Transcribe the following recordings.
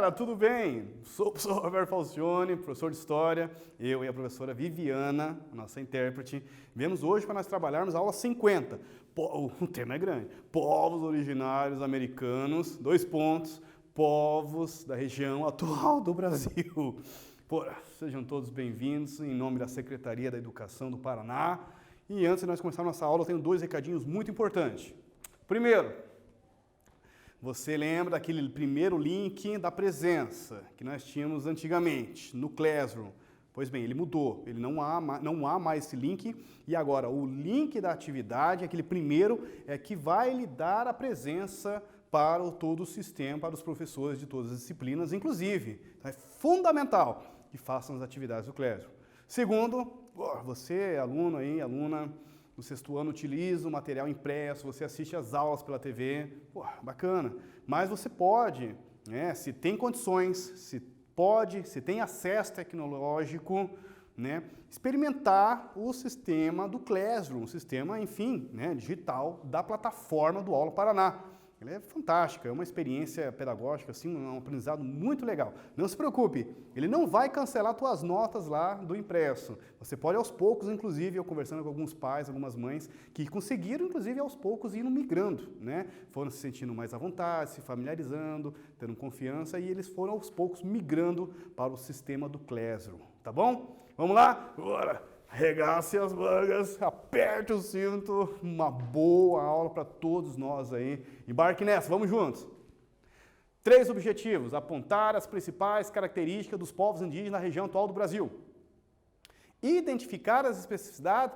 galera, tudo bem? Sou o professor Roberto Falcione, professor de História. Eu e a professora Viviana, nossa intérprete, viemos hoje para nós trabalharmos a aula 50. O tema é grande. Povos originários americanos, povos da região atual do Brasil. Sejam todos bem-vindos em nome da Secretaria da Educação do Paraná. E antes de nós começarmos nossa aula, eu tenho dois recadinhos muito importantes. Primeiro, você lembra daquele primeiro link da presença que nós tínhamos antigamente no Classroom? Pois bem, ele mudou, não há mais esse link e agora o link da atividade, aquele primeiro, é que vai lhe dar a presença para todo o sistema, para os professores de todas as disciplinas, inclusive. Então é fundamental que façam as atividades do Classroom. Segundo, você, aluno aí, aluna, no sexto ano utiliza o material impresso, você assiste às aulas pela TV, bacana. Mas você pode, se tem condições, se tem acesso tecnológico, experimentar o sistema do Classroom, o sistema, enfim, digital da plataforma do Aula Paraná. Ele é fantástico, é uma experiência pedagógica, assim, um aprendizado muito legal. Não se preocupe, ele não vai cancelar suas notas lá do impresso. Você pode aos poucos, inclusive, eu conversando com alguns pais, algumas mães, que conseguiram, inclusive, aos poucos ir migrando, Foram se sentindo mais à vontade, se familiarizando, tendo confiança, e eles foram aos poucos migrando para o sistema do Classroom, tá bom? Vamos lá? Bora! Arregace as mangas, aperte o cinto, uma boa aula para todos nós aí. Embarque nessa, vamos juntos. 3 objetivos: apontar as principais características dos povos indígenas na região atual do Brasil. Identificar as especificidades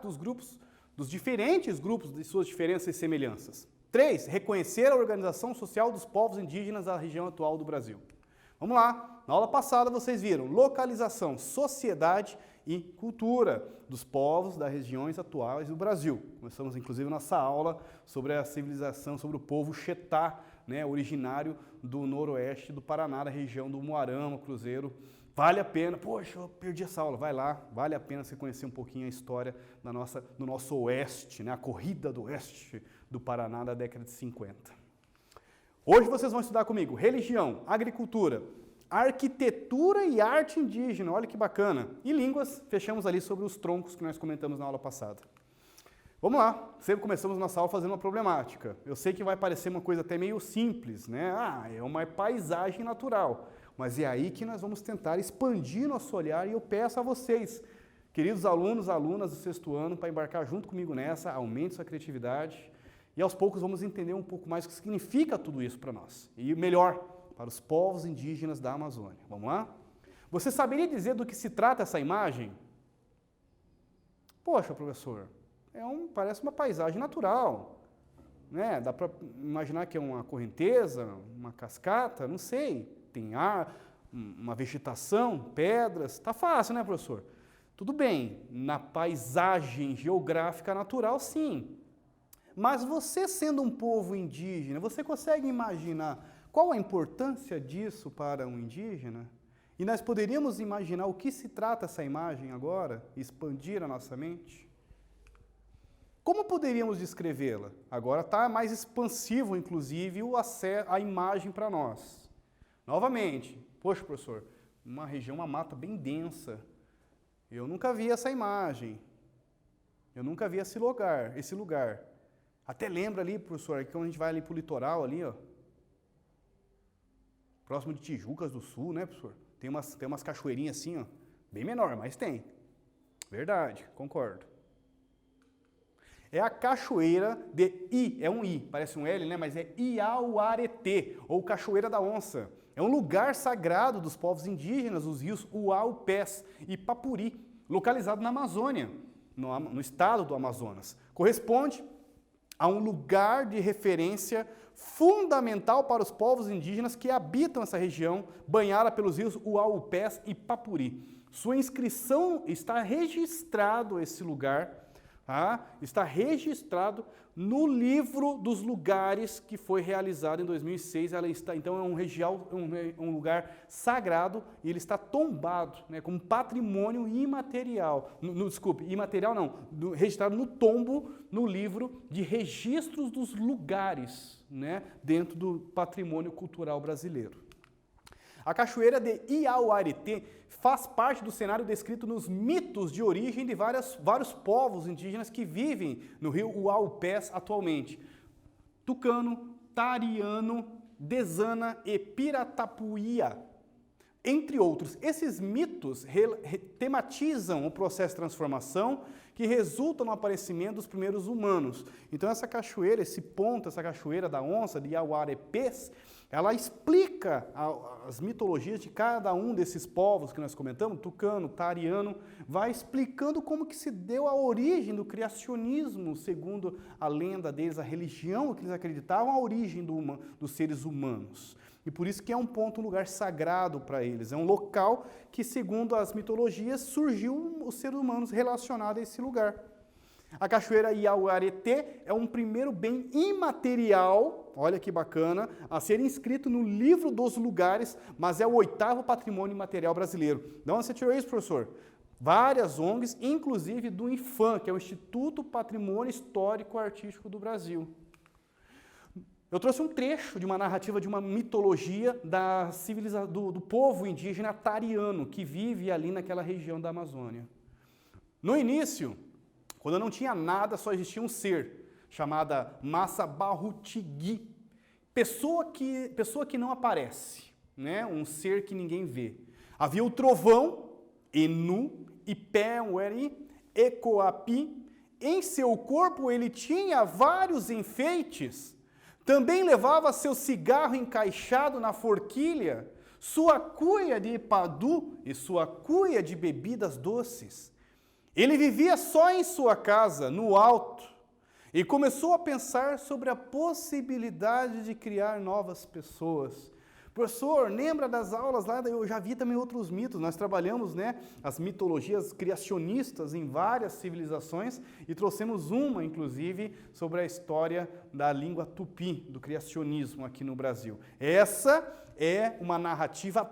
dos diferentes grupos de suas diferenças e semelhanças. 3. Reconhecer a organização social dos povos indígenas da região atual do Brasil. Vamos lá, na aula passada vocês viram localização, sociedade e cultura dos povos das regiões atuais do Brasil. Começamos inclusive nossa aula sobre a civilização, sobre o povo Xetá, originário do noroeste do Paraná, da região do Moarama, Cruzeiro. Vale a pena, poxa, eu perdi essa aula, vai lá, vale a pena você conhecer um pouquinho a história do nosso oeste, a corrida do oeste do Paraná da década de 50. Hoje vocês vão estudar comigo religião, agricultura, arquitetura e arte indígena, olha que bacana. E línguas, fechamos ali sobre os troncos que nós comentamos na aula passada. Vamos lá, sempre começamos nossa aula fazendo uma problemática. Eu sei que vai parecer uma coisa até meio simples, é uma paisagem natural. Mas é aí que nós vamos tentar expandir nosso olhar e eu peço a vocês, queridos alunos, alunas do sexto ano, para embarcar junto comigo nessa, aumente sua criatividade e aos poucos vamos entender um pouco mais o que significa tudo isso para nós. E melhor, para os povos indígenas da Amazônia. Vamos lá? Você saberia dizer do que se trata essa imagem? Poxa, professor, parece uma paisagem natural. Dá para imaginar que é uma correnteza, uma cascata, não sei. Tem ar, uma vegetação, pedras. Tá fácil, né, professor? Tudo bem, na paisagem geográfica natural, sim. Mas você sendo um povo indígena, você consegue imaginar qual a importância disso para um indígena? E nós poderíamos imaginar o que se trata essa imagem agora, expandir a nossa mente? Como poderíamos descrevê-la? Agora está mais expansivo, inclusive, a imagem para nós. Novamente, poxa, professor, uma região, uma mata bem densa. Eu nunca vi essa imagem. Eu nunca vi esse lugar. Até lembra ali, professor, que quando a gente vai ali para o litoral, ali, próximo de Tijucas do Sul, professor? Tem umas cachoeirinhas assim, bem menor, mas tem. Verdade, concordo. É a cachoeira é um I, parece um L, mas é Iauaretê, ou Cachoeira da Onça. É um lugar sagrado dos povos indígenas, os rios Uaupés e Papuri, localizado na Amazônia, no estado do Amazonas. Corresponde a um lugar de referência fundamental para os povos indígenas que habitam essa região, banhada pelos rios Uaupés e Papuri. Sua inscrição está registrado esse lugar, está registrado no livro dos lugares que foi realizado em 2006. Então é um lugar sagrado e ele está tombado, como patrimônio imaterial. Imaterial não, registrado no tombo, no livro de registros dos lugares, dentro do patrimônio cultural brasileiro. A cachoeira de Iauareté faz parte do cenário descrito nos mitos de origem de vários povos indígenas que vivem no rio Uaupés atualmente. Tucano, Tariano, Dezana e Piratapuia, entre outros. Esses mitos tematizam o processo de transformação que resulta no aparecimento dos primeiros humanos. Então essa cachoeira, esse ponto, essa cachoeira da onça, de Iauarepés, ela explica as mitologias de cada um desses povos que nós comentamos, Tucano, Tariano, vai explicando como que se deu a origem do criacionismo, segundo a lenda deles, a religião que eles acreditavam, a origem dos seres humanos. E por isso que é um ponto, um lugar sagrado para eles. É um local que, segundo as mitologias, surgiu os seres humanos relacionados a esse lugar. A cachoeira Iauareté é um primeiro bem imaterial, olha que bacana, a ser inscrito no livro dos lugares, mas é o 8º patrimônio imaterial brasileiro. De onde você tirou isso, professor? Várias ONGs, inclusive do INFAM, que é o Instituto Patrimônio Histórico Artístico do Brasil. Eu trouxe um trecho de uma narrativa, de uma mitologia do povo indígena tariano, que vive ali naquela região da Amazônia. No início, quando não tinha nada, só existia um ser, chamada Massa Barrutigui, pessoa que não aparece, né? Um ser que ninguém vê. Havia o trovão, Enu, Ipé-Ueri, Ecoapi. Em seu corpo ele tinha vários enfeites. Também levava seu cigarro encaixado na forquilha, sua cuia de ipadu e sua cuia de bebidas doces. Ele vivia só em sua casa, no alto, e começou a pensar sobre a possibilidade de criar novas pessoas. Professor, lembra das aulas lá? Eu já vi também outros mitos. Nós trabalhamos, né, as mitologias criacionistas em várias civilizações e trouxemos uma, inclusive, sobre a história da língua tupi, do criacionismo aqui no Brasil. Essa é uma narrativa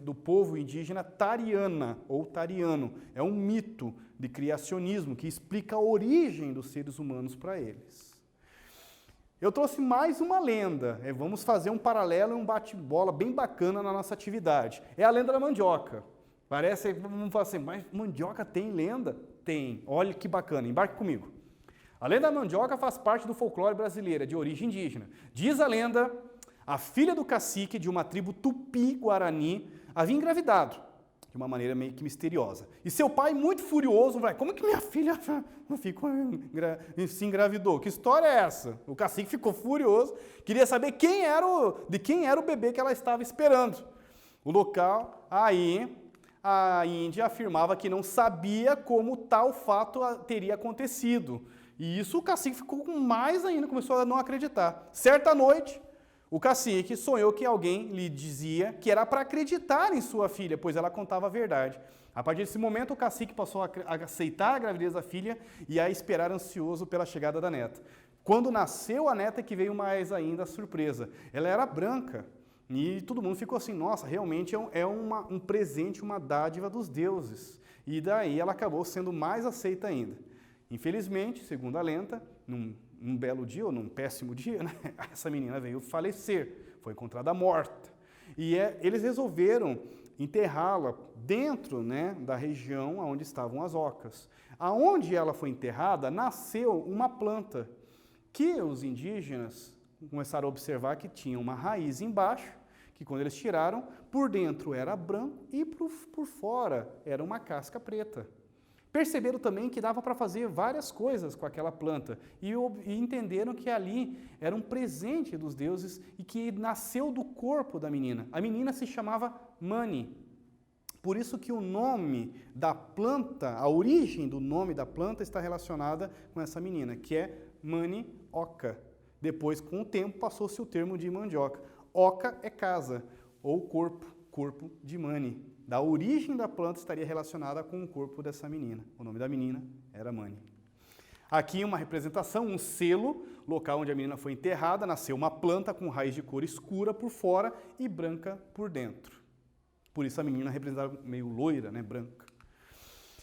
do povo indígena tariana, ou tariano. É um mito de criacionismo que explica a origem dos seres humanos para eles. Eu trouxe mais uma lenda, vamos fazer um paralelo e um bate-bola bem bacana na nossa atividade. É a lenda da mandioca. Parece, vamos falar assim, mas mandioca tem lenda? Tem, olha que bacana, embarque comigo. A lenda da mandioca faz parte do folclore brasileiro, de origem indígena. Diz a lenda, a filha do cacique de uma tribo tupi-guarani havia engravidado, de uma maneira meio que misteriosa. E seu pai, muito furioso, vai, como que minha filha se engravidou? Que história é essa? O cacique ficou furioso, queria saber de quem era o bebê que ela estava esperando. O local, aí, a Índia afirmava que não sabia como tal fato teria acontecido. E isso o cacique ficou com mais ainda, começou a não acreditar. Certa noite, o cacique sonhou que alguém lhe dizia que era para acreditar em sua filha, pois ela contava a verdade. A partir desse momento, o cacique passou a aceitar a gravidez da filha e a esperar ansioso pela chegada da neta. Quando nasceu a neta, que veio mais ainda a surpresa. Ela era branca e todo mundo ficou assim, nossa, realmente é um presente, uma dádiva dos deuses. E daí ela acabou sendo mais aceita ainda. Infelizmente, segundo a lenda, num belo dia, ou num péssimo dia, né? Essa menina veio falecer, foi encontrada morta. E eles resolveram enterrá-la dentro, né, da região onde estavam as ocas. Aonde ela foi enterrada, nasceu uma planta que os indígenas começaram a observar que tinha uma raiz embaixo, que quando eles tiraram, por dentro era branco e por fora era uma casca preta. Perceberam também que dava para fazer várias coisas com aquela planta e entenderam que ali era um presente dos deuses e que nasceu do corpo da menina. A menina se chamava Mani. Por isso que o nome da planta, a origem do nome da planta está relacionada com essa menina, que é Manioca. Depois, com o tempo, passou-se o termo de mandioca. Oca é casa, ou corpo de Mani. Da origem da planta estaria relacionada com o corpo dessa menina. O nome da menina era Mani. Aqui uma representação, um selo, local onde a menina foi enterrada, nasceu uma planta com raiz de cor escura por fora e branca por dentro. Por isso a menina representada meio loira, né, branca.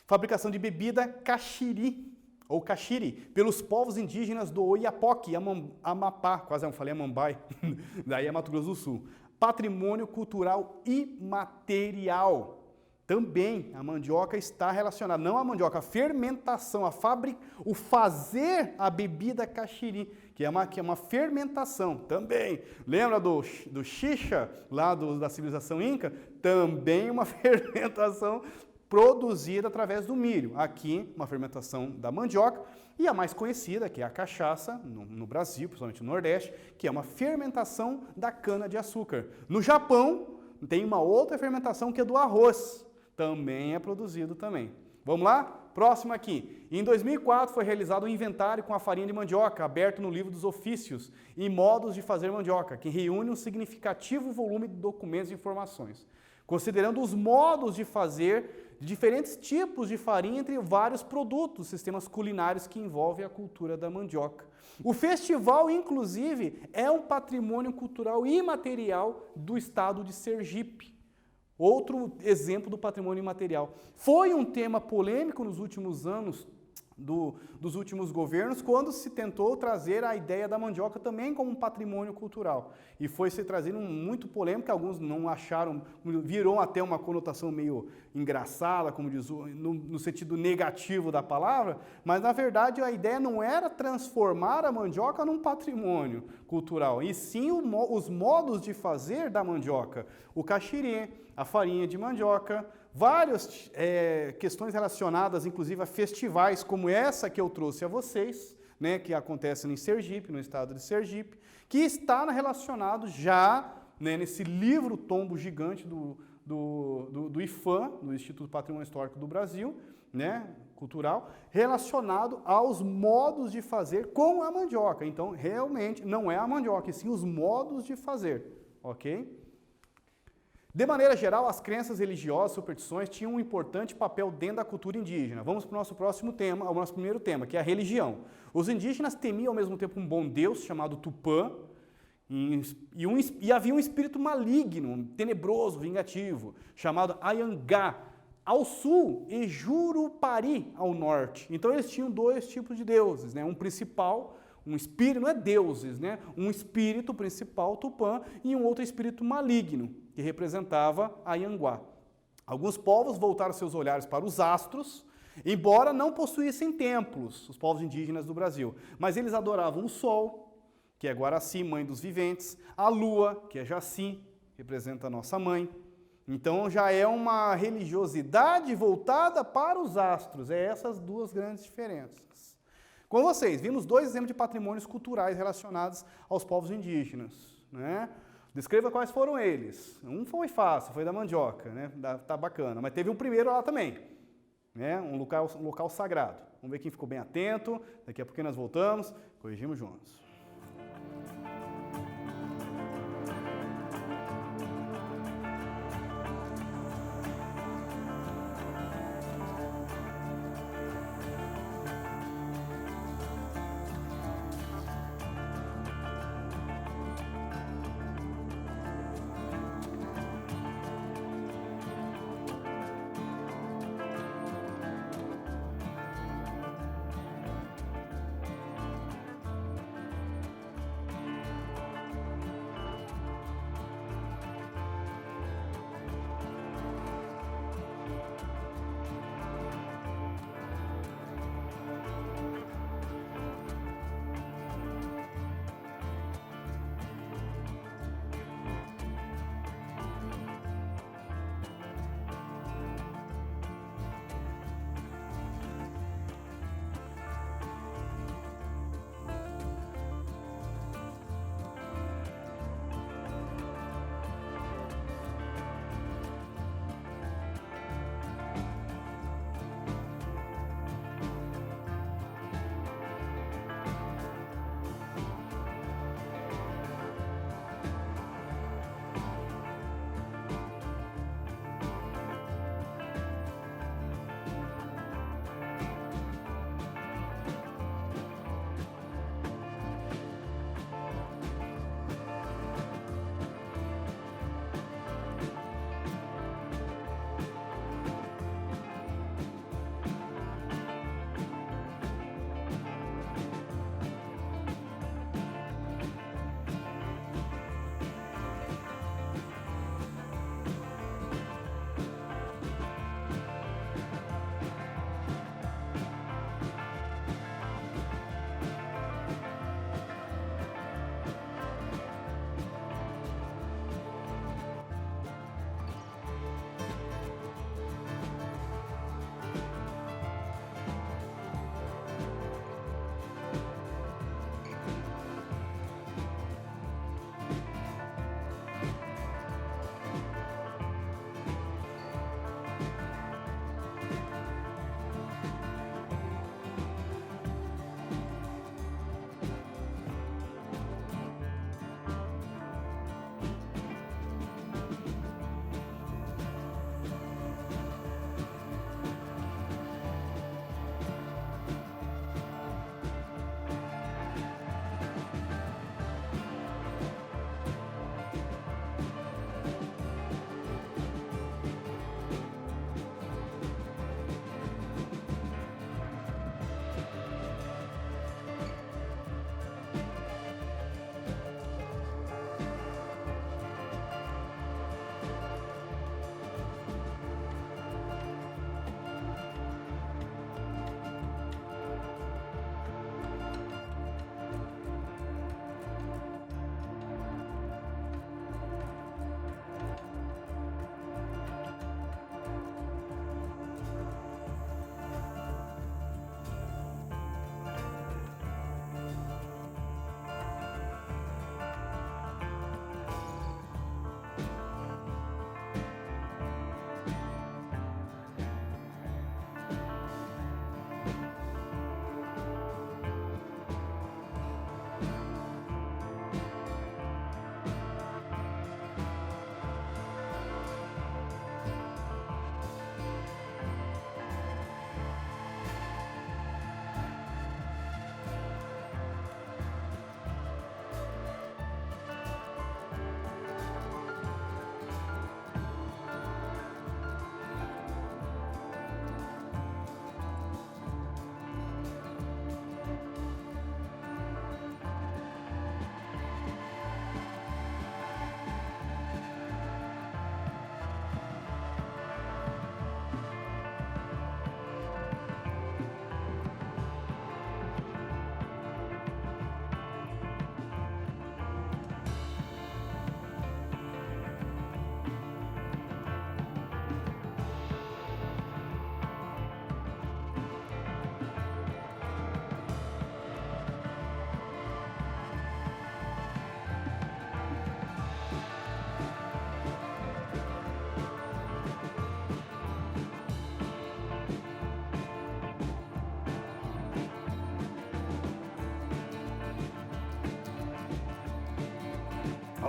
Fabricação de bebida caxiri, ou caxiri, pelos povos indígenas do Oiapoque, Amapá, quase eu falei Amambai, daí é Mato Grosso do Sul. patrimônio cultural imaterial. Também a mandioca está relacionada, não a mandioca, a fermentação, o fazer a bebida caxiri, que é uma fermentação também. Lembra do xixa, lá da civilização inca? Também uma fermentação produzida através do milho. Aqui, uma fermentação da mandioca. E a mais conhecida, que é a cachaça, no Brasil, principalmente no Nordeste, que é uma fermentação da cana-de-açúcar. No Japão, tem uma outra fermentação que é do arroz. Também é produzido também. Vamos lá? Próximo aqui. Em 2004 foi realizado um inventário com a farinha de mandioca, aberto no livro dos ofícios e modos de fazer mandioca, que reúne um significativo volume de documentos e informações, considerando os modos de fazer diferentes tipos de farinha entre vários produtos, sistemas culinários que envolvem a cultura da mandioca. O festival, inclusive, é um patrimônio cultural imaterial do estado de Sergipe. Outro exemplo do patrimônio imaterial. Foi um tema polêmico nos últimos anos dos últimos governos, quando se tentou trazer a ideia da mandioca também como um patrimônio cultural. E foi se trazendo muito polêmico, alguns não acharam, virou até uma conotação meio engraçada, como diz, no sentido negativo da palavra, mas na verdade a ideia não era transformar a mandioca num patrimônio cultural, e sim os modos de fazer da mandioca, o caxiri, a farinha de mandioca, várias questões relacionadas, inclusive, a festivais como essa que eu trouxe a vocês, né, que acontece em Sergipe, no estado de Sergipe, que está relacionado já, né, nesse livro tombo gigante do IPHAN, do Instituto Patrimônio Histórico do Brasil, né, cultural, relacionado aos modos de fazer com a mandioca. Então, realmente, não é a mandioca, e sim os modos de fazer, ok? De maneira geral, as crenças religiosas, superstições, tinham um importante papel dentro da cultura indígena. Vamos para o nosso próximo tema, ao nosso primeiro tema, que é a religião. Os indígenas temiam ao mesmo tempo um bom Deus, chamado Tupã, e havia um espírito maligno, tenebroso, vingativo, chamado Ayangá, ao sul, e Jurupari, ao norte. Então eles tinham dois tipos de deuses, né? Um principal, um espírito, não é deuses, né? Um espírito principal, Tupã, e um outro espírito maligno, que representava a Ianguá. Alguns povos voltaram seus olhares para os astros, embora não possuíssem templos, os povos indígenas do Brasil, mas eles adoravam o sol, que é Guaraci, mãe dos viventes, a lua, que é Jaci, que representa a nossa mãe. Então já é uma religiosidade voltada para os astros, é essas duas grandes diferenças. Com vocês, vimos dois exemplos de patrimônios culturais relacionados aos povos indígenas, né? Descreva quais foram eles. Um foi fácil, foi da mandioca, né? Tá bacana. Mas teve um primeiro lá também, né? Um local sagrado. Vamos ver quem ficou bem atento. Daqui a pouquinho nós voltamos, corrigimos juntos.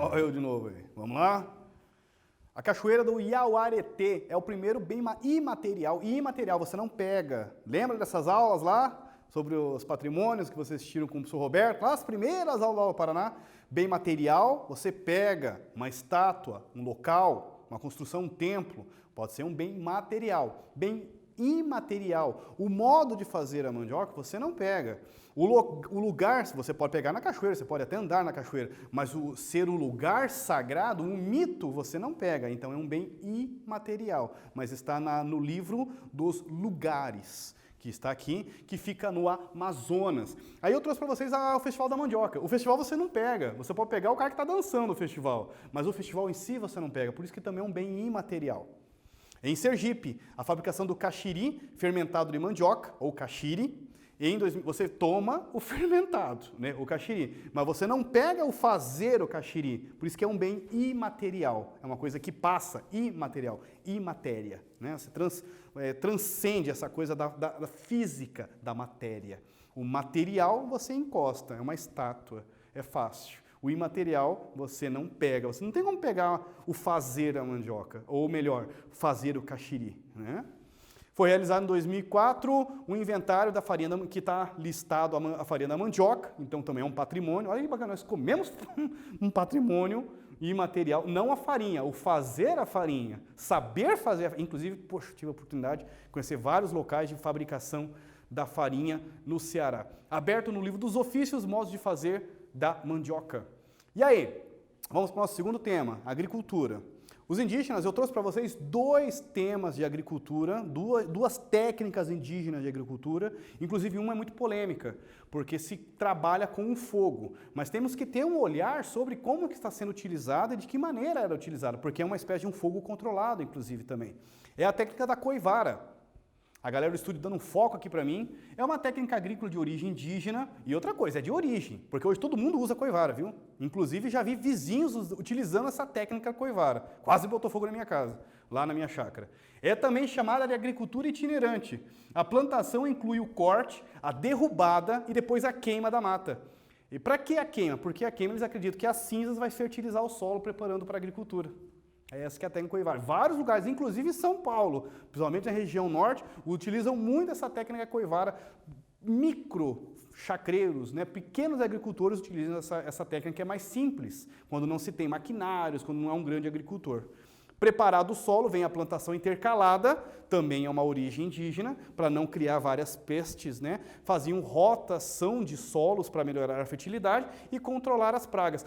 Olha eu de novo aí. Vamos lá? A cachoeira do Iauaretê é o primeiro bem imaterial. E imaterial você não pega. Lembra dessas aulas lá? Sobre os patrimônios que vocês assistiram com o professor Roberto? Lá as primeiras aulas do Paraná. Bem material, você pega uma estátua, um local, uma construção, um templo. Pode ser um bem material. Bem imaterial. O modo de fazer a mandioca você não pega. O lugar, você pode pegar na cachoeira, você pode até andar na cachoeira, mas ser o lugar sagrado, um mito, você não pega. Então é um bem imaterial, mas está no livro dos lugares, que está aqui, que fica no Amazonas. Aí eu trouxe para vocês o Festival da Mandioca. O festival você não pega, você pode pegar o cara que está dançando no festival, mas o festival em si você não pega, por isso que também é um bem imaterial. Em Sergipe, a fabricação do caxiri fermentado de mandioca, ou caxiri, você toma o fermentado, né, o caxiri, mas você não pega o fazer o caxiri, por isso que é um bem imaterial, é uma coisa que passa, imaterial, imatéria, né, você transcende essa coisa da física da matéria. O material você encosta, é uma estátua, é fácil. O imaterial você não pega, você não tem como pegar o fazer a mandioca, ou melhor, fazer o caxiri, né? Foi realizado em 2004 um inventário da farinha, que está listado a farinha da mandioca, então também é um patrimônio. Olha que bacana, nós comemos um patrimônio imaterial, não a farinha, o fazer a farinha, saber fazer, inclusive, poxa, tive a oportunidade de conhecer vários locais de fabricação da farinha no Ceará. Aberto no livro dos ofícios, modos de fazer da mandioca. E aí, vamos para o nosso segundo tema, agricultura. Os indígenas, eu trouxe para vocês 2 temas de agricultura, duas técnicas indígenas de agricultura, inclusive uma é muito polêmica, porque se trabalha com o fogo, mas temos que ter um olhar sobre como que está sendo utilizada e de que maneira era utilizada, porque é uma espécie de um fogo controlado, inclusive, também. É a técnica da coivara. A galera do estúdio dando um foco aqui para mim, é uma técnica agrícola de origem indígena e outra coisa, é de origem, porque hoje todo mundo usa coivara, viu? Inclusive já vi vizinhos utilizando essa técnica coivara, quase botou fogo na minha casa, lá na minha chácara. É também chamada de agricultura itinerante. A plantação inclui o corte, a derrubada e depois a queima da mata. E para que a queima? Porque a queima eles acreditam que as cinzas vai fertilizar o solo, preparando para a agricultura. É essa que é a técnica coivara. Vários lugares, inclusive em São Paulo, principalmente na região norte, utilizam muito essa técnica coivara. Micro chacreiros, né, pequenos agricultores utilizam essa técnica que é mais simples, quando não se tem maquinários, quando não é um grande agricultor. Preparado o solo, vem a plantação intercalada, também é uma origem indígena, para não criar várias pestes, né? Faziam rotação de solos para melhorar a fertilidade e controlar as pragas.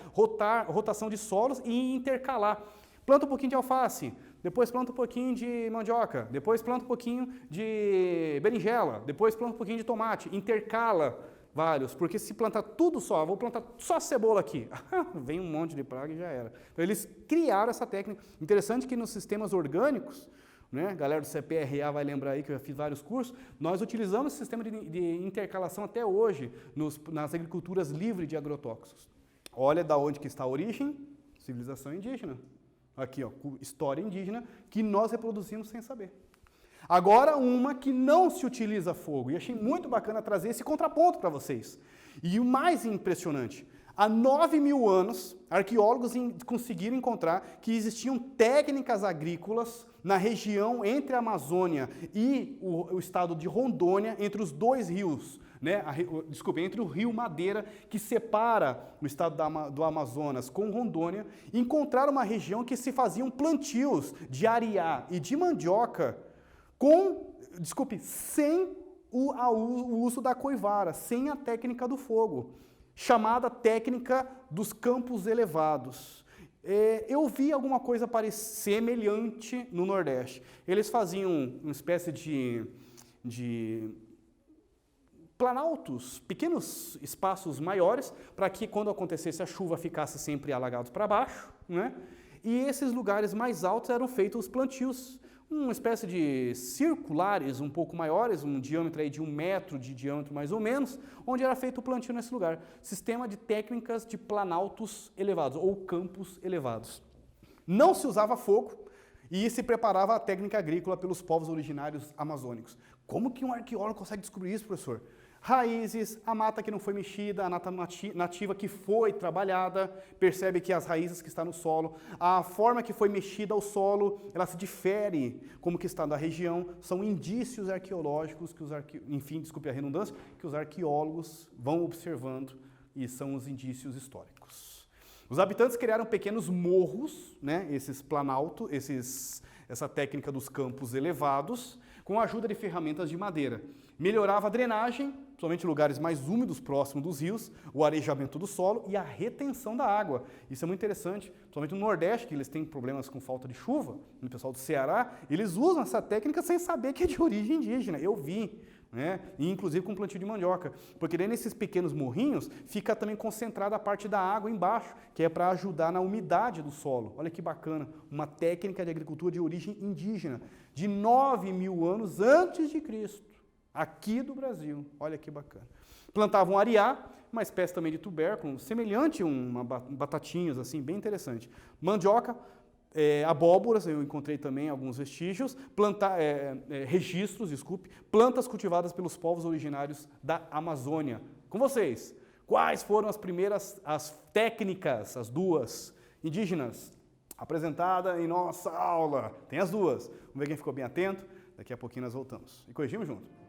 Rotação de solos e intercalar. Planta um pouquinho de alface, depois planta um pouquinho de mandioca, depois planta um pouquinho de berinjela, depois planta um pouquinho de tomate, intercala vários, porque se plantar tudo só, vou plantar só cebola aqui, vem um monte de praga e já era. Então eles criaram essa técnica. Interessante que nos sistemas orgânicos, né, a galera do CPRA vai lembrar aí que eu já fiz vários cursos, nós utilizamos esse sistema de intercalação até hoje nas agriculturas livres de agrotóxicos. Olha da onde que está a origem, civilização indígena. Aqui, ó, história indígena, que nós reproduzimos sem saber. Agora, uma que não se utiliza fogo, e achei muito bacana trazer esse contraponto para vocês. E o mais impressionante, há 9.000 anos, arqueólogos conseguiram encontrar que existiam técnicas agrícolas na região entre a Amazônia e o estado de Rondônia, entre os 2 rios, né? Entre o rio Madeira, que separa o estado do Amazonas com Rondônia, encontraram uma região que se faziam plantios de ariá e de mandioca sem o uso da coivara, sem a técnica do fogo, chamada técnica dos campos elevados. Eu vi alguma coisa semelhante no Nordeste. Eles faziam uma espécie de planaltos, pequenos espaços maiores, para que quando acontecesse a chuva ficasse sempre alagados para baixo, né? E esses lugares mais altos eram feitos os plantios, uma espécie de circulares um pouco maiores, um diâmetro aí de 1 metro de diâmetro mais ou menos, onde era feito o plantio nesse lugar. Sistema de técnicas de planaltos elevados, ou campos elevados. Não se usava fogo e se preparava a técnica agrícola pelos povos originários amazônicos. Como que um arqueólogo consegue descobrir isso, professor? Raízes, a mata que não foi mexida, a mata nativa que foi trabalhada, percebe que as raízes que estão no solo, a forma que foi mexida ao solo, ela se difere como que está da região, são indícios arqueológicos que enfim, desculpe a redundância, que os arqueólogos vão observando e são os indícios históricos. Os habitantes criaram pequenos morros, né, esses planalto, essa técnica dos campos elevados, com a ajuda de ferramentas de madeira. Melhorava a drenagem, somente em lugares mais úmidos, próximos dos rios, o arejamento do solo e a retenção da água. Isso é muito interessante, somente no Nordeste, que eles têm problemas com falta de chuva, no pessoal do Ceará, eles usam essa técnica sem saber que é de origem indígena. Eu vi, né? E inclusive com plantio de mandioca, porque daí nesses pequenos morrinhos fica também concentrada a parte da água embaixo, que é para ajudar na umidade do solo. Olha que bacana, uma técnica de agricultura de origem indígena, de 9.000 anos antes de Cristo, aqui do Brasil. Olha que bacana. Plantavam ariá, uma espécie também de tubérculo, semelhante a batatinhas, assim, bem interessante. Mandioca, abóboras, eu encontrei também alguns vestígios, registros, plantas cultivadas pelos povos originários da Amazônia. Com vocês, quais foram as técnicas, as duas indígenas, apresentadas em nossa aula? Tem as duas. Vamos ver quem ficou bem atento. Daqui a pouquinho nós voltamos. E corrigimos junto.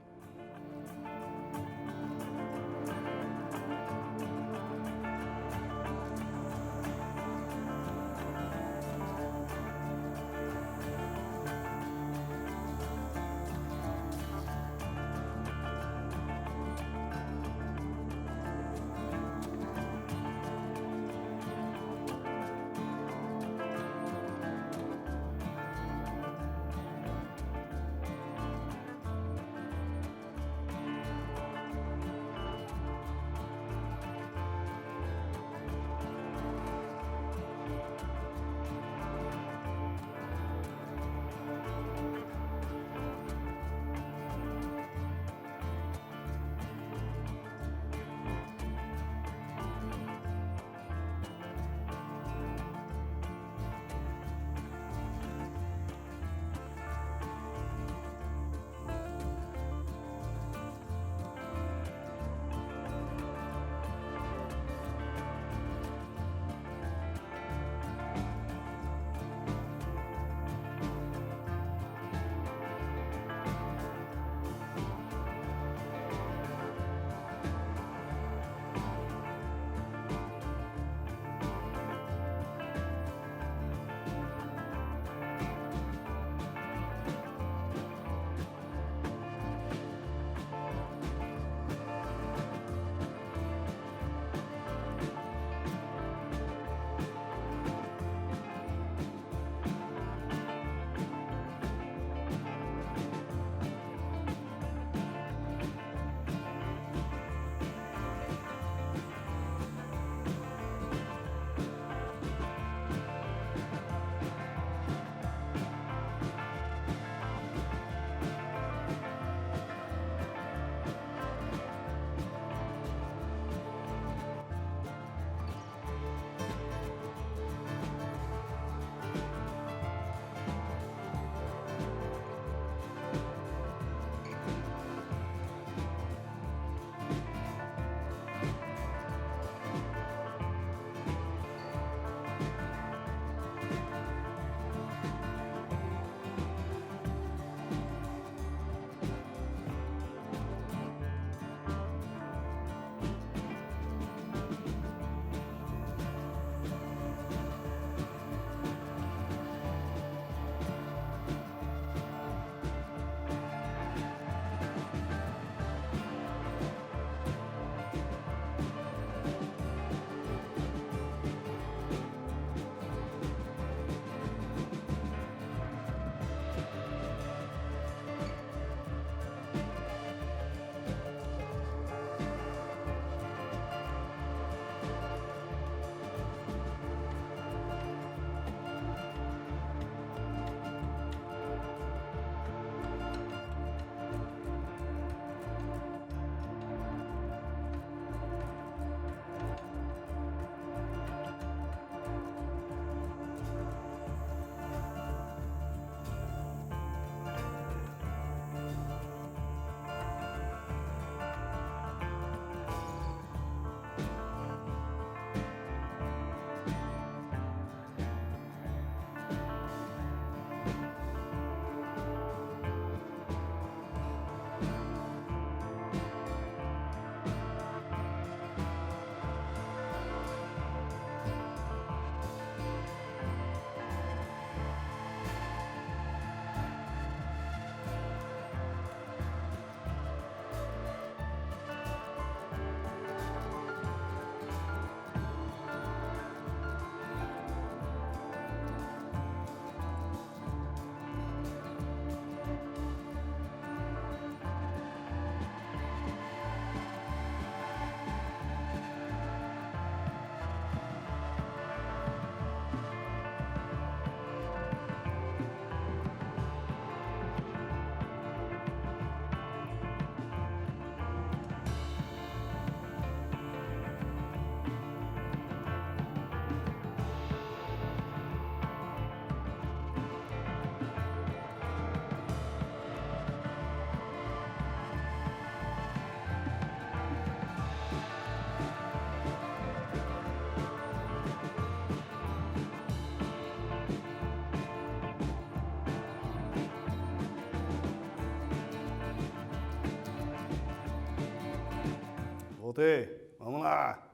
Voltei. Vamos lá.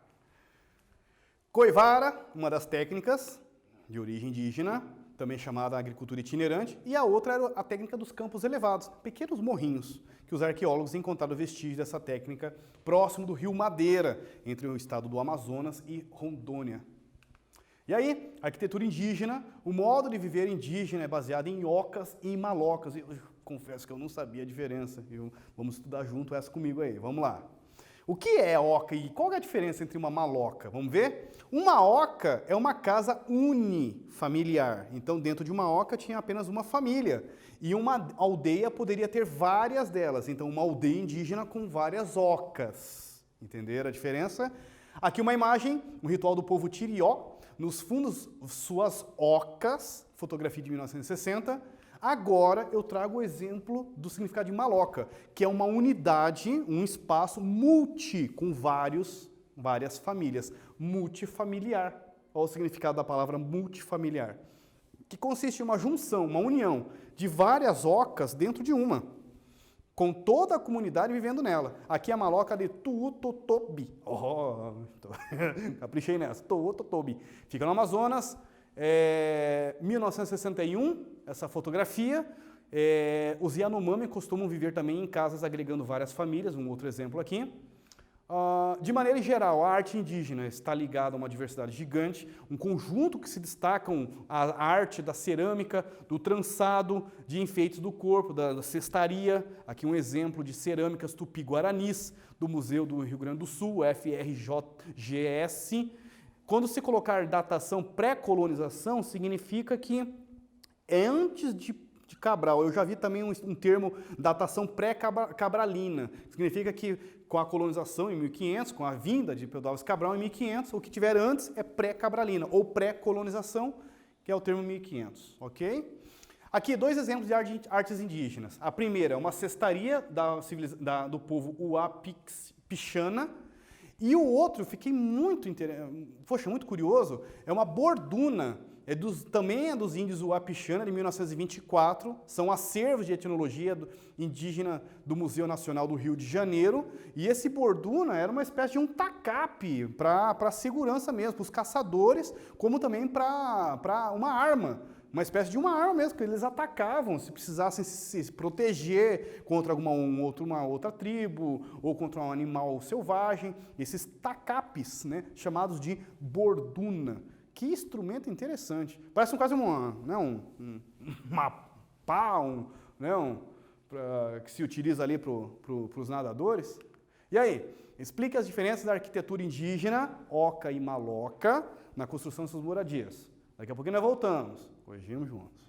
Coivara, uma das técnicas de origem indígena, também chamada agricultura itinerante, e a outra era a técnica dos campos elevados, pequenos morrinhos, que os arqueólogos encontraram vestígios dessa técnica próximo do rio Madeira, entre o estado do Amazonas e Rondônia. E aí, arquitetura indígena, o modo de viver indígena é baseado em ocas e em malocas. Eu confesso que eu não sabia a diferença. Vamos estudar junto essa comigo aí. Vamos lá. O que é oca e qual é a diferença entre uma maloca? Vamos ver? Uma oca é uma casa unifamiliar. Então, dentro de uma oca tinha apenas uma família. E uma aldeia poderia ter várias delas. Então, uma aldeia indígena com várias ocas. Entenderam a diferença? Aqui uma imagem, um ritual do povo Tirió. Nos fundos, suas ocas, fotografia de 1960. Agora eu trago o exemplo do significado de maloca, que é uma unidade, um espaço com várias famílias. Multifamiliar. Olha o significado da palavra multifamiliar. Que consiste em uma junção, uma união de várias ocas dentro de uma, com toda a comunidade vivendo nela. Aqui é a maloca de Tuutotobi. Caprichei nessa. Tuutotobi. Fica no Amazonas, 1961, essa fotografia. Os Yanomami costumam viver também em casas agregando várias famílias, um outro exemplo aqui. De maneira geral, a arte indígena está ligada a uma diversidade gigante, um conjunto que se destacam a arte da cerâmica, do trançado, de enfeites do corpo, da cestaria. Aqui um exemplo de cerâmicas tupi-guaranis, do Museu do Rio Grande do Sul, FRJGS. Quando se colocar datação pré-colonização, significa que é antes de Cabral. Eu já vi também um termo datação pré-cabralina. Significa que com a colonização em 1500, com a vinda de Pedro Álvares Cabral em 1500, o que tiver antes é pré-cabralina, ou pré-colonização, que é o termo 1500, ok? Aqui, dois exemplos de artes indígenas. A primeira é uma cestaria do povo Uapixana, e o outro, fiquei muito curioso, é uma borduna, também é dos índios Uapixana, de 1924, são acervos de etnologia indígena do Museu Nacional do Rio de Janeiro, e esse borduna era uma espécie de um tacape para segurança mesmo, para os caçadores, como também para uma arma, uma espécie de uma arma mesmo, que eles atacavam se precisassem se proteger contra uma outra tribo ou contra um animal selvagem, esses tacapes, né, chamados de borduna. Que instrumento interessante. Parece quase uma pá, que se utiliza ali para os nadadores. E aí, explique as diferenças da arquitetura indígena, oca e maloca, na construção de suas moradias. Daqui a pouquinho nós voltamos. Corrigimos juntos.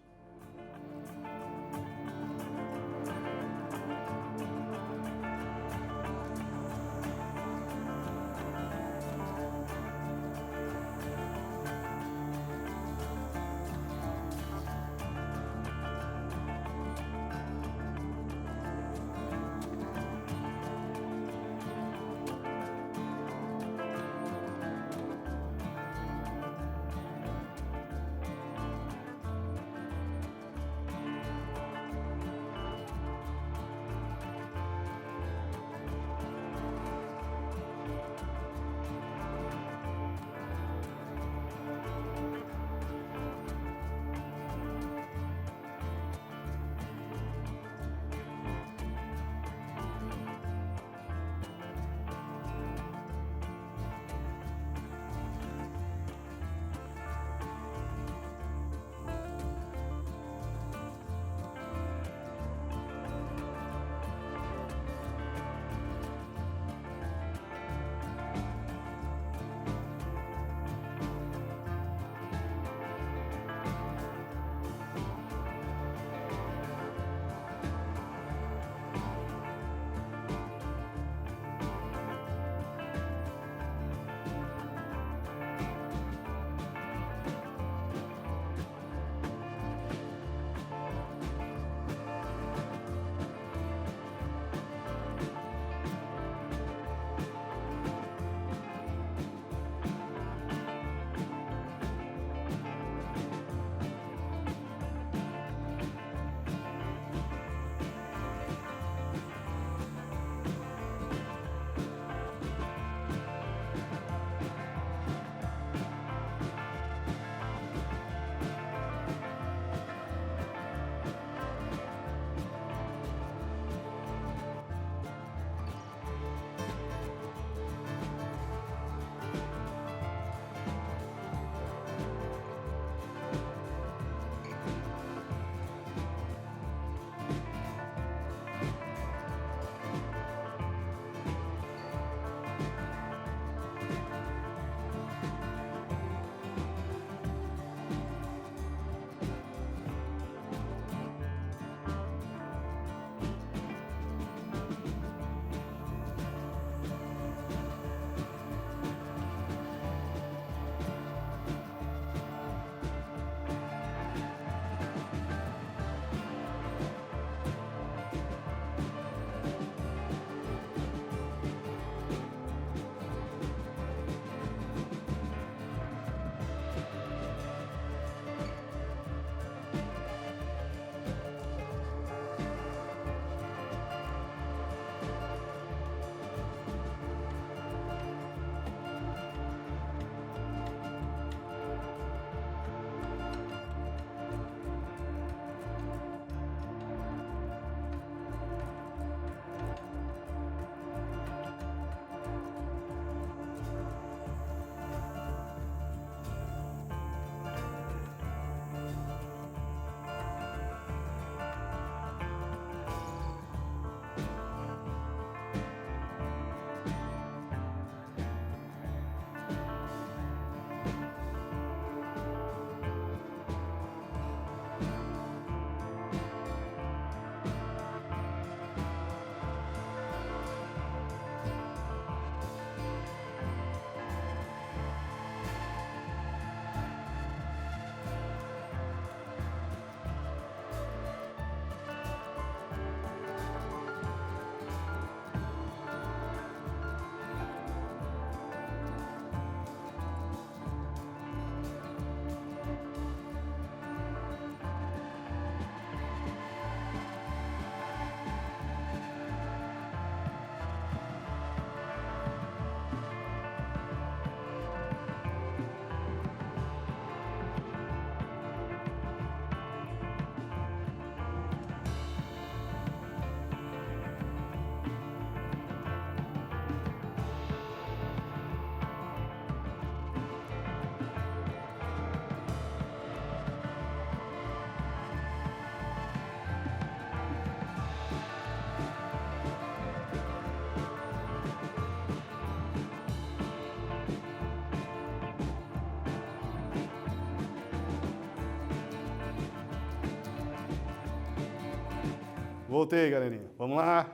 Voltei, galerinha. Vamos lá.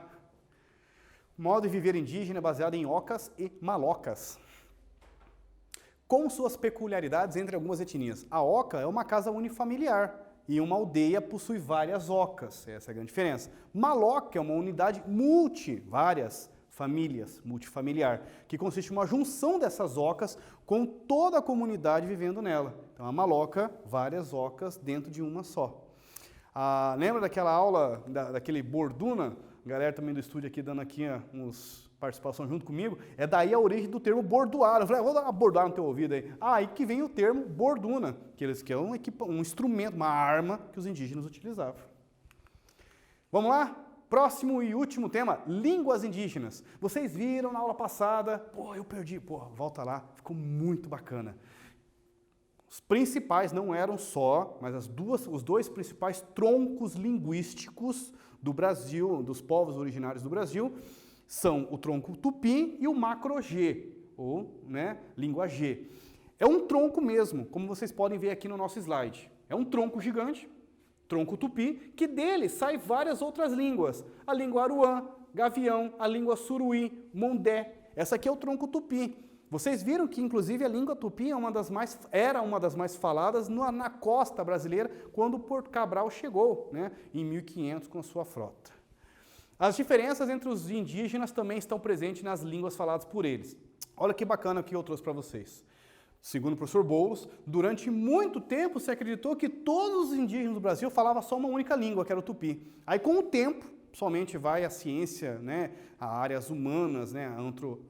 Modo de viver indígena baseado em ocas e malocas. Com suas peculiaridades entre algumas etnias. A oca é uma casa unifamiliar e uma aldeia possui várias ocas. Essa é a grande diferença. Maloca é uma unidade várias famílias, multifamiliar, que consiste em uma junção dessas ocas com toda a comunidade vivendo nela. Então, a maloca, várias ocas dentro de uma só. Lembra daquela aula, daquele Borduna? A galera também do estúdio aqui dando aqui uns participação junto comigo. É daí a origem do termo bordoar. Eu falei, vou dar uma bordoar no teu ouvido aí. Aí que vem o termo borduna, que é um instrumento, uma arma que os indígenas utilizavam. Vamos lá? Próximo e último tema, línguas indígenas. Vocês viram na aula passada, eu perdi, volta lá, ficou muito bacana. Os principais não eram só, mas os dois principais troncos linguísticos do Brasil, dos povos originários do Brasil, são o tronco tupi e o macro-G, ou língua G. É um tronco mesmo, como vocês podem ver aqui no nosso slide. É um tronco gigante, tronco tupi, que dele saem várias outras línguas. A língua aruã, gavião, a língua suruí, mondé. Essa aqui é o tronco tupi. Vocês viram que, inclusive, a língua tupi era uma das mais faladas na costa brasileira quando o Porto Cabral chegou, em 1500 com a sua frota. As diferenças entre os indígenas também estão presentes nas línguas faladas por eles. Olha que bacana que eu trouxe para vocês. Segundo o professor Boulos, durante muito tempo se acreditou que todos os indígenas do Brasil falavam só uma única língua, que era o tupi. Aí, com o tempo, somente vai a ciência, a áreas humanas, a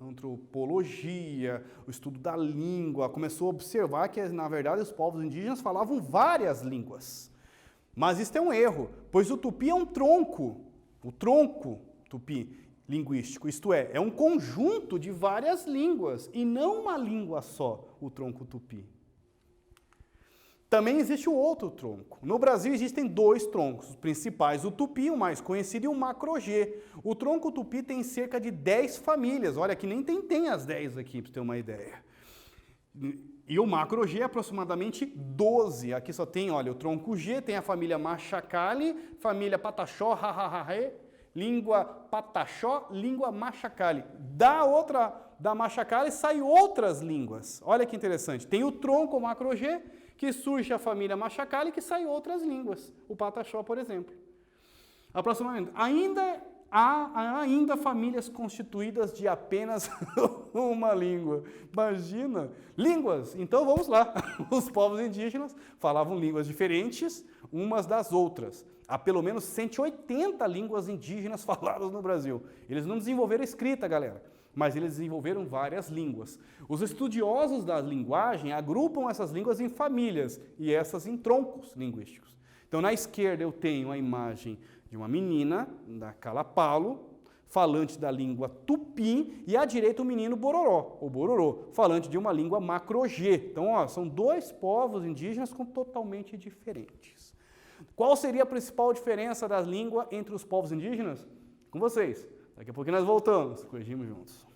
antropologia, o estudo da língua, começou a observar que, na verdade, os povos indígenas falavam várias línguas. Mas isso é um erro, pois o tupi é um tronco, o tronco tupi linguístico, isto é um conjunto de várias línguas e não uma língua só, o tronco tupi. Também existe um outro tronco. No Brasil existem dois troncos, os principais, o tupi, o mais conhecido, e o macro-G. O tronco tupi tem cerca de 10 famílias, olha que nem tem as 10 aqui, para você ter uma ideia. E o macro-G é aproximadamente 12. Aqui só tem, olha, o tronco G, tem a família Machacali, família Pataxó, Hahahahe, língua Pataxó, língua Machacali. Da Machacali saem outras línguas. Olha que interessante. Tem o tronco macro-G, que surge a família Machacali, que saem outras línguas. O Pataxó, por exemplo. Aproximadamente. Há ainda famílias constituídas de apenas uma língua. Imagina! Línguas! Então vamos lá. Os povos indígenas falavam línguas diferentes umas das outras. Há pelo menos 180 línguas indígenas faladas no Brasil. Eles não desenvolveram escrita, galera, mas eles desenvolveram várias línguas. Os estudiosos da linguagem agrupam essas línguas em famílias e essas em troncos linguísticos. Então, na esquerda eu tenho a imagem de uma menina, da Calapalo, falante da língua tupi, e à direita o menino Bororó, ou Bororô, falante de uma língua macro-G. Então, são dois povos indígenas totalmente diferentes. Qual seria a principal diferença da língua entre os povos indígenas? Com vocês. Daqui a pouquinho nós voltamos, corrigimos juntos.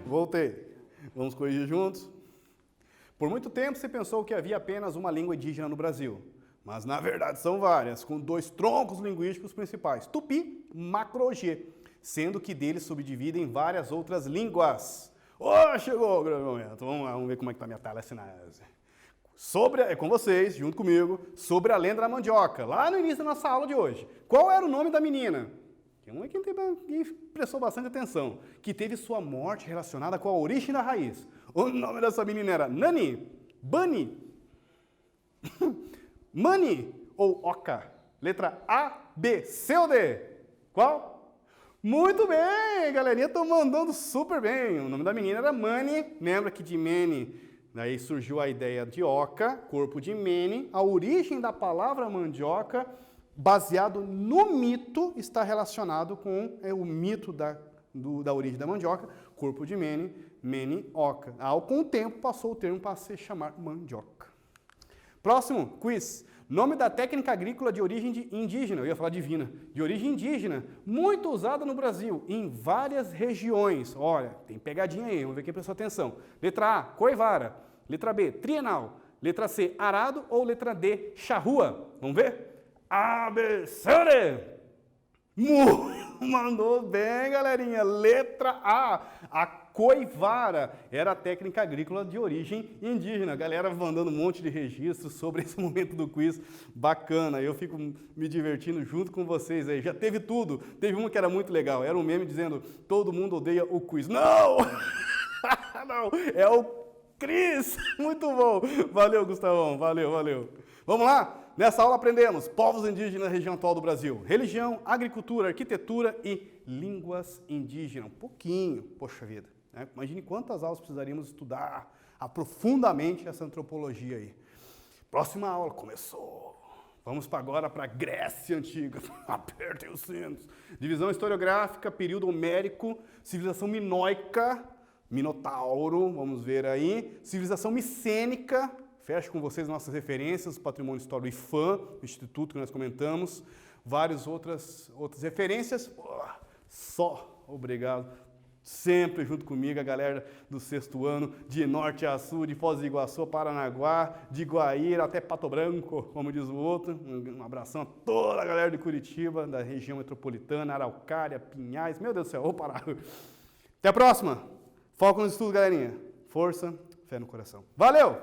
Voltei. Vamos corrigir juntos? Por muito tempo você pensou que havia apenas uma língua indígena no Brasil, mas na verdade são várias, com 2 troncos linguísticos principais, Tupi e Macro-G, sendo que deles subdividem várias outras línguas. Chegou o grande momento. Vamos lá, vamos ver como é que tá a minha telecinese. É com vocês, junto comigo, sobre a lenda da mandioca, lá no início da nossa aula de hoje. Qual era o nome da menina? Tem uma que prestou bastante atenção, que teve sua morte relacionada com a origem da raiz. O nome dessa menina era Nani, Bani, Mani ou Oca? Letra A, B, C ou D? Qual? Muito bem, galerinha, estão mandando super bem. O nome da menina era Mani, lembra que de Mani, daí surgiu a ideia de Oca, corpo de Mene, a origem da palavra mandioca, baseado no mito, está relacionado com o mito da origem da mandioca, corpo de Mene, Mene, Oca. Com o tempo passou o termo para se chamar mandioca. Próximo, quiz. Nome da técnica agrícola de origem indígena, eu ia falar divina, de origem indígena, muito usada no Brasil, em várias regiões. Olha, tem pegadinha aí, vamos ver quem prestou atenção. Letra A, coivara. Letra B, trienal. Letra C, arado. Ou letra D, charrua. Vamos ver? ABC! Mandou bem, galerinha. Letra A, a coivara era a técnica agrícola de origem indígena. Galera mandando um monte de registros sobre esse momento do quiz. Bacana, eu fico me divertindo junto com vocês aí. Já teve tudo. Teve uma que era muito legal. Era um meme dizendo, todo mundo odeia o quiz. Não! Não, é o Cris. Muito bom. Valeu, Gustavão. Valeu. Vamos lá? Nessa aula aprendemos povos indígenas na região atual do Brasil, religião, agricultura, arquitetura e línguas indígenas. Um pouquinho, poxa vida. Né? Imagine quantas aulas precisaríamos estudar profundamente essa antropologia aí. Próxima aula começou. Vamos agora para a Grécia Antiga. Apertem os cintos. Divisão historiográfica, período homérico, civilização minoica, Minotauro, vamos ver aí, civilização micênica. Fecho com vocês nossas referências, Patrimônio Histórico IFAM, Instituto que nós comentamos, várias outras referências. Obrigado. Sempre junto comigo, a galera do 6º ano, de norte a sul, de Foz do Iguaçu, Paranaguá, de Guaíra até Pato Branco, como diz o outro. Um abração a toda a galera de Curitiba, da região metropolitana, Araucária, Pinhais. Meu Deus do céu, vou parar. Até a próxima. Foco no estudo, galerinha. Força, fé no coração. Valeu!